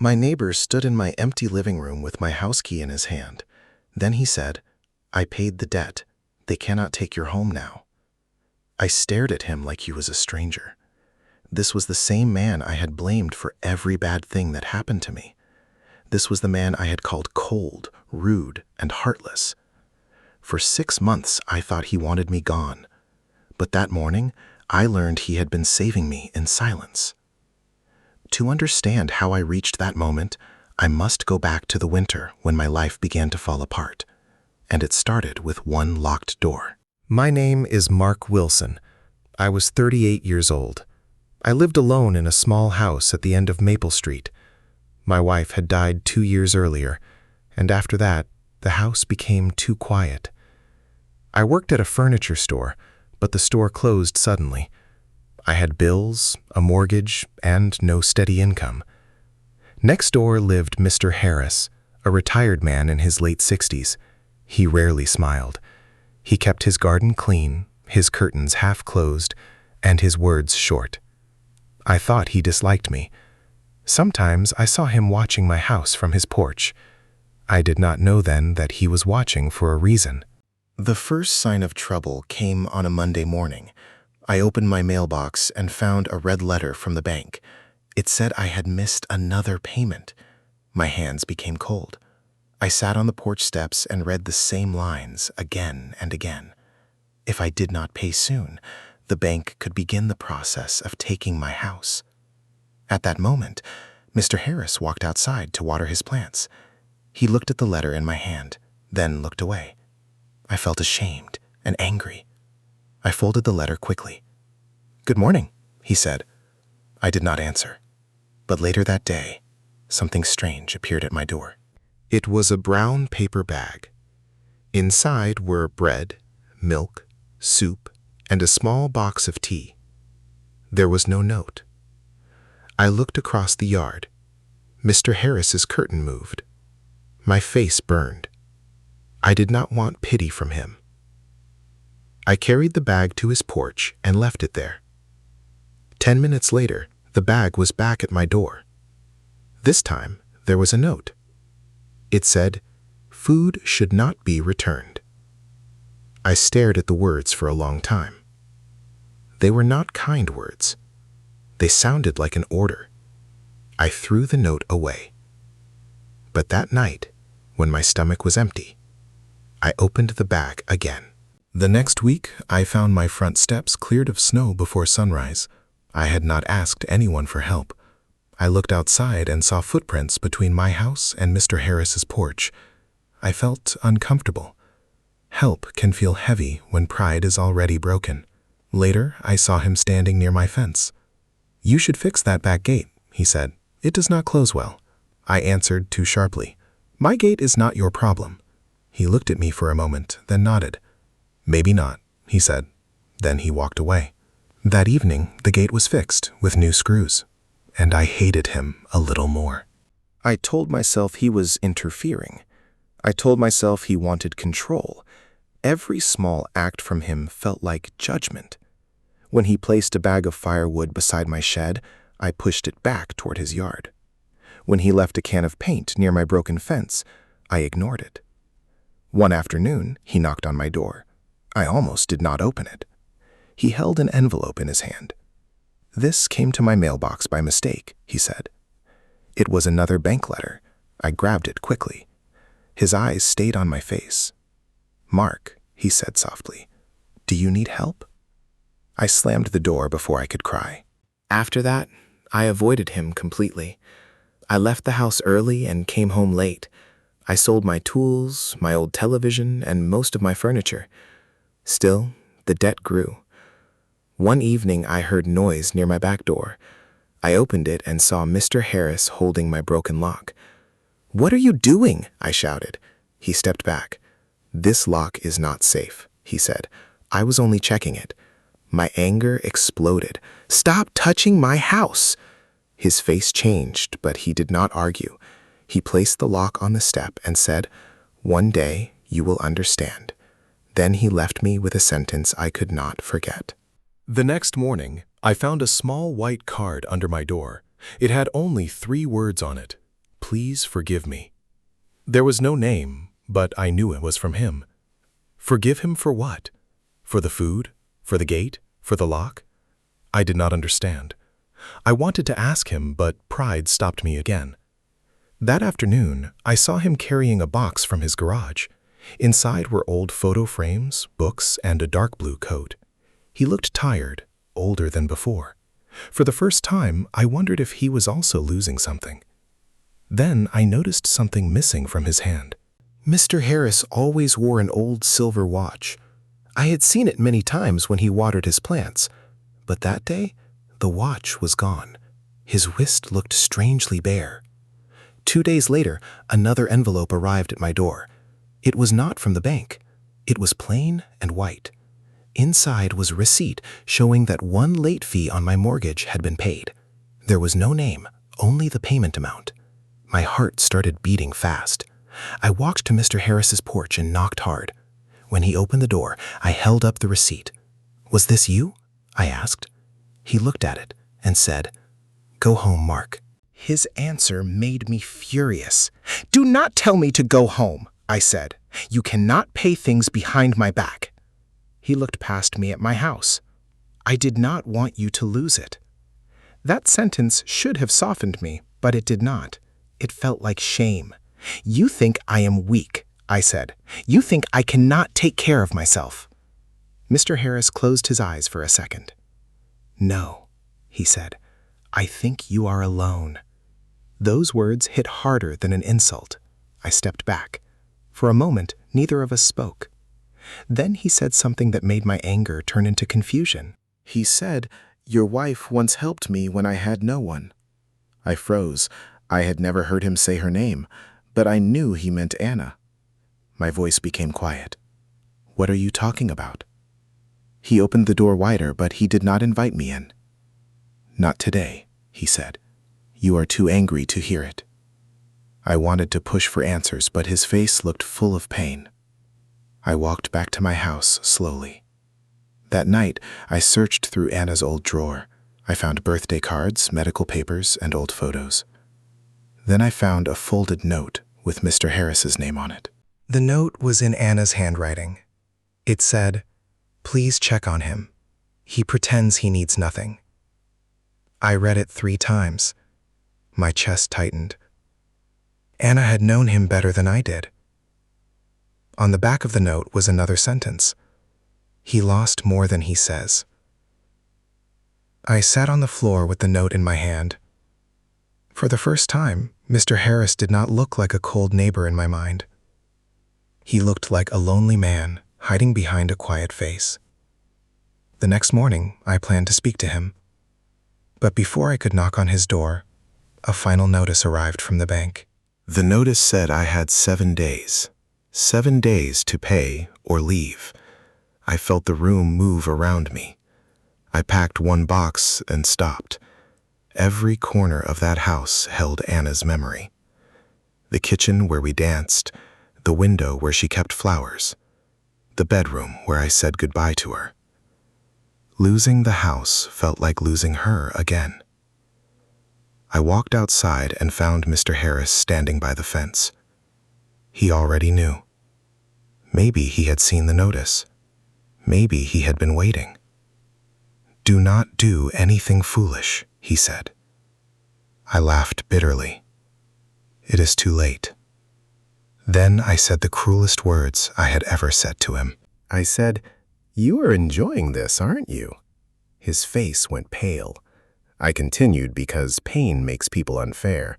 My neighbor stood in my empty living room with my house key in his hand. Then he said, "I paid the debt. They cannot take your home now." I stared at him like he was a stranger. This was the same man I had blamed for every bad thing that happened to me. This was the man I had called cold, rude, and heartless. For 6 months, I thought he wanted me gone. But that morning, I learned he had been saving me in silence. To understand how I reached that moment, I must go back to the winter when my life began to fall apart. And it started with one locked door. My name is Mark Wilson. I was 38 years old. I lived alone in a small house at the end of Maple Street. My wife had died 2 years earlier, and after that, the house became too quiet. I worked at a furniture store, but the store closed suddenly. I had bills, a mortgage, and no steady income. Next door lived Mr. Harris, a retired man in his late 60s. He rarely smiled. He kept his garden clean, his curtains half closed, and his words short. I thought he disliked me. Sometimes I saw him watching my house from his porch. I did not know then that he was watching for a reason. The first sign of trouble came on a Monday morning. I opened my mailbox and found a red letter from the bank. It said I had missed another payment. My hands became cold. I sat on the porch steps and read the same lines again and again. If I did not pay soon, the bank could begin the process of taking my house. At that moment, Mr. Harris walked outside to water his plants. He looked at the letter in my hand, then looked away. I felt ashamed and angry. I folded the letter quickly. "Good morning," he said. I did not answer. But later that day, something strange appeared at my door. It was a brown paper bag. Inside were bread, milk, soup, and a small box of tea. There was no note. I looked across the yard. Mr. Harris's curtain moved. My face burned. I did not want pity from him. I carried the bag to his porch and left it there. 10 minutes later, the bag was back at my door. This time, there was a note. It said, "Food should not be returned." I stared at the words for a long time. They were not kind words. They sounded like an order. I threw the note away. But that night, when my stomach was empty, I opened the bag again. The next week, I found my front steps cleared of snow before sunrise. I had not asked anyone for help. I looked outside and saw footprints between my house and Mr. Harris's porch. I felt uncomfortable. Help can feel heavy when pride is already broken. Later, I saw him standing near my fence. "You should fix that back gate," he said. "It does not close well." I answered too sharply. "My gate is not your problem." He looked at me for a moment, then nodded. "Maybe not," he said. Then he walked away. That evening, the gate was fixed with new screws, and I hated him a little more. I told myself he was interfering. I told myself he wanted control. Every small act from him felt like judgment. When he placed a bag of firewood beside my shed, I pushed it back toward his yard. When he left a can of paint near my broken fence, I ignored it. One afternoon, he knocked on my door. I almost did not open it. He held an envelope in his hand. "This came to my mailbox by mistake," he said. It was another bank letter. I grabbed it quickly. His eyes stayed on my face. "Mark," he said softly, "do you need help?" I slammed the door before I could cry. After that, I avoided him completely. I left the house early and came home late. I sold my tools, my old television, and most of my furniture. Still, the debt grew. One evening, I heard noise near my back door. I opened it and saw Mr. Harris holding my broken lock. "What are you doing?" I shouted. He stepped back. "This lock is not safe," he said. "I was only checking it." My anger exploded. "Stop touching my house!" His face changed, but he did not argue. He placed the lock on the step and said, "One day you will understand." Then he left me with a sentence I could not forget. The next morning, I found a small white card under my door. It had only 3 words on it. please forgive me. There was no name, but I knew it was from him. Forgive him for what? For the food? For the gate? For the lock? I did not understand. I wanted to ask him, but pride stopped me again. That afternoon, I saw him carrying a box from his garage. Inside were old photo frames, books, and a dark blue coat. He looked tired, older than before. For the first time, I wondered if he was also losing something. Then I noticed something missing from his hand. Mr. Harris always wore an old silver watch. I had seen it many times when he watered his plants, but that day, the watch was gone. His wrist looked strangely bare. 2 days later, another envelope arrived at my door. It was not from the bank. It was plain and white. Inside was a receipt showing that one late fee on my mortgage had been paid. There was no name, only the payment amount. My heart started beating fast. I walked to Mr. Harris's porch and knocked hard. When he opened the door, I held up the receipt. "Was this you?" I asked. He looked at it and said, "Go home, Mark." His answer made me furious. "Do not tell me to go home," I said. "You cannot pay things behind my back." He looked past me at my house. "I did not want you to lose it." That sentence should have softened me, but it did not. It felt like shame. "You think I am weak," I said. "You think I cannot take care of myself." Mr. Harris closed his eyes for a second. "No," he said. "I think you are alone." Those words hit harder than an insult. I stepped back. For a moment, neither of us spoke. Then he said something that made my anger turn into confusion. He said, "Your wife once helped me when I had no one." I froze. I had never heard him say her name, but I knew he meant Anna. My voice became quiet. "What are you talking about?" He opened the door wider, but he did not invite me in. "Not today," he said. "You are too angry to hear it." I wanted to push for answers, but his face looked full of pain. I walked back to my house slowly. That night, I searched through Anna's old drawer. I found birthday cards, medical papers, and old photos. Then I found a folded note with Mr. Harris's name on it. The note was in Anna's handwriting. It said, "Please check on him. He pretends he needs nothing." I read it 3 times. My chest tightened. Anna had known him better than I did. On the back of the note was another sentence. "He lost more than he says." I sat on the floor with the note in my hand. For the first time, Mr. Harris did not look like a cold neighbor in my mind. He looked like a lonely man hiding behind a quiet face. The next morning, I planned to speak to him. But before I could knock on his door, a final notice arrived from the bank. The notice said I had 7 days. 7 days to pay or leave. I felt the room move around me. I packed one box and stopped. Every corner of that house held Anna's memory. The kitchen where we danced, the window where she kept flowers, the bedroom where I said goodbye to her. Losing the house felt like losing her again. I walked outside and found Mr. Harris standing by the fence. He already knew. Maybe he had seen the notice. Maybe he had been waiting. "Do not do anything foolish," he said. I laughed bitterly. It is too late. Then I said the cruelest words I had ever said to him. I said, "You are enjoying this, aren't you?" His face went pale. I continued because pain makes people unfair.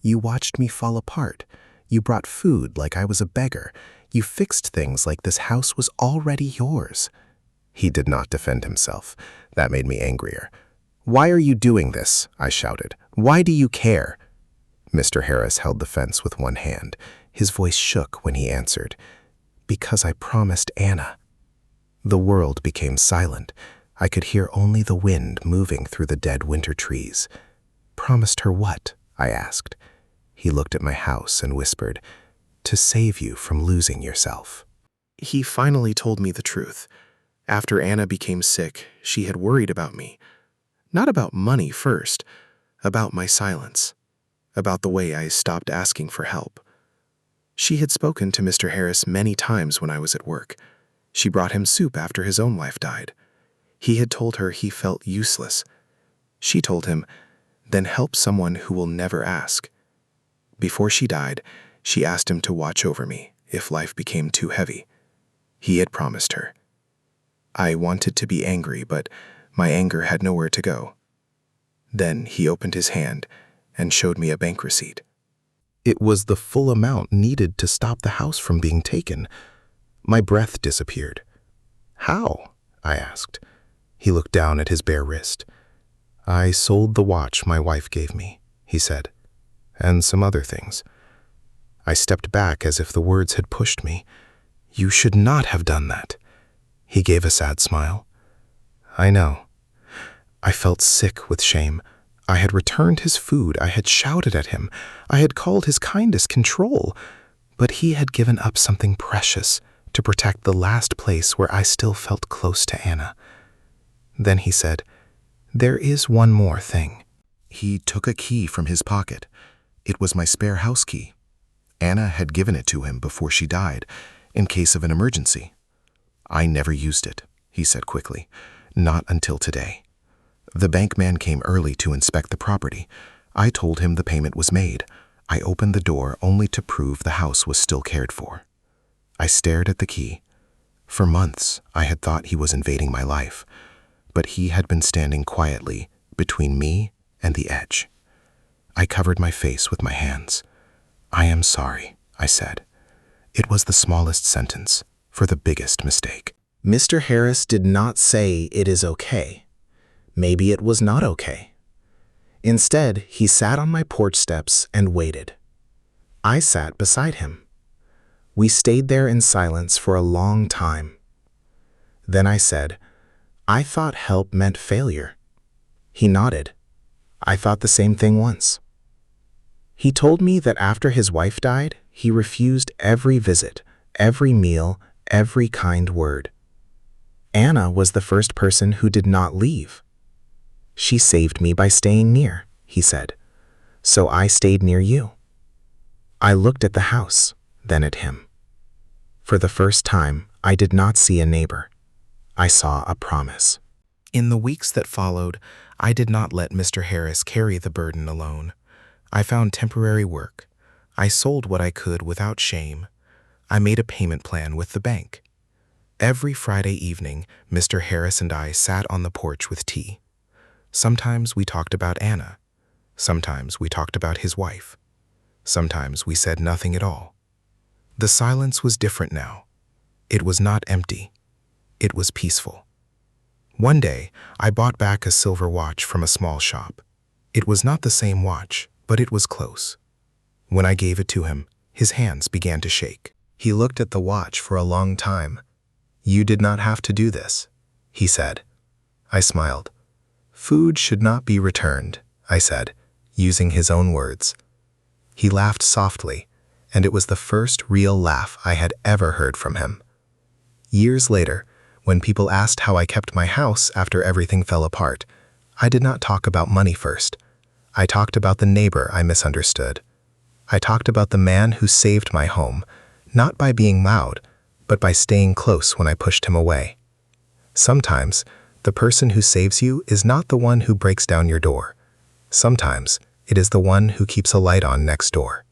"You watched me fall apart. You brought food like I was a beggar. You fixed things like this house was already yours." He did not defend himself. That made me angrier. "Why are you doing this?" I shouted. "Why do you care?" Mr. Harris held the fence with one hand. His voice shook when he answered, "Because I promised Anna." The world became silent. I could hear only the wind moving through the dead winter trees. "Promised her what?" I asked. He looked at my house and whispered, "To save you from losing yourself." He finally told me the truth. After Anna became sick, she had worried about me. Not about money first, about my silence. about the way I stopped asking for help. She had spoken to Mr. Harris many times when I was at work. She brought him soup after his own wife died. He had told her he felt useless. She told him, "Then help someone who will never ask." Before she died, she asked him to watch over me if life became too heavy. He had promised her. I wanted to be angry, but my anger had nowhere to go. Then he opened his hand and showed me a bank receipt. It was the full amount needed to stop the house from being taken. My breath disappeared. "How?" I asked. He looked down at his bare wrist. "I sold the watch my wife gave me," he said, "and some other things." I stepped back as if the words had pushed me. "You should not have done that." He gave a sad smile. "I know." I felt sick with shame. I had returned his food. I had shouted at him. I had called his kindness control. But he had given up something precious to protect the last place where I still felt close to Anna. Then he said, "There is one more thing." He took a key from his pocket. It was my spare house key. Anna had given it to him before she died, in case of an emergency. "I never used it," he said quickly. "Not until today." The bank man came early to inspect the property. I told him the payment was made. I opened the door only to prove the house was still cared for. I stared at the key. For months, I had thought he was invading my life, but he had been standing quietly between me and the edge. I covered my face with my hands. "I am sorry," I said. It was the smallest sentence for the biggest mistake. Mr. Harris did not say it is okay. Maybe it was not okay. Instead, he sat on my porch steps and waited. I sat beside him. We stayed there in silence for a long time. Then I said, "I thought help meant failure." He nodded. "I thought the same thing once." He told me that after his wife died, he refused every visit, every meal, every kind word. Anna was the first person who did not leave. "She saved me by staying near," he said. "So I stayed near you." I looked at the house, then at him. For the first time, I did not see a neighbor. I saw a promise. In the weeks that followed, I did not let Mr. Harris carry the burden alone. I found temporary work. I sold what I could without shame. I made a payment plan with the bank. Every Friday evening, Mr. Harris and I sat on the porch with tea. Sometimes we talked about Anna. Sometimes we talked about his wife. Sometimes we said nothing at all. The silence was different now. It was not empty. It was peaceful. One day, I bought back a silver watch from a small shop. It was not the same watch, but it was close. When I gave it to him, his hands began to shake. He looked at the watch for a long time. "You did not have to do this," he said. I smiled. "Food should not be returned," I said, using his own words. He laughed softly, and it was the first real laugh I had ever heard from him. Years later, when people asked how I kept my house after everything fell apart, I did not talk about money first. I talked about the neighbor I misunderstood. I talked about the man who saved my home, not by being loud, but by staying close when I pushed him away. Sometimes, the person who saves you is not the one who breaks down your door. Sometimes, it is the one who keeps a light on next door.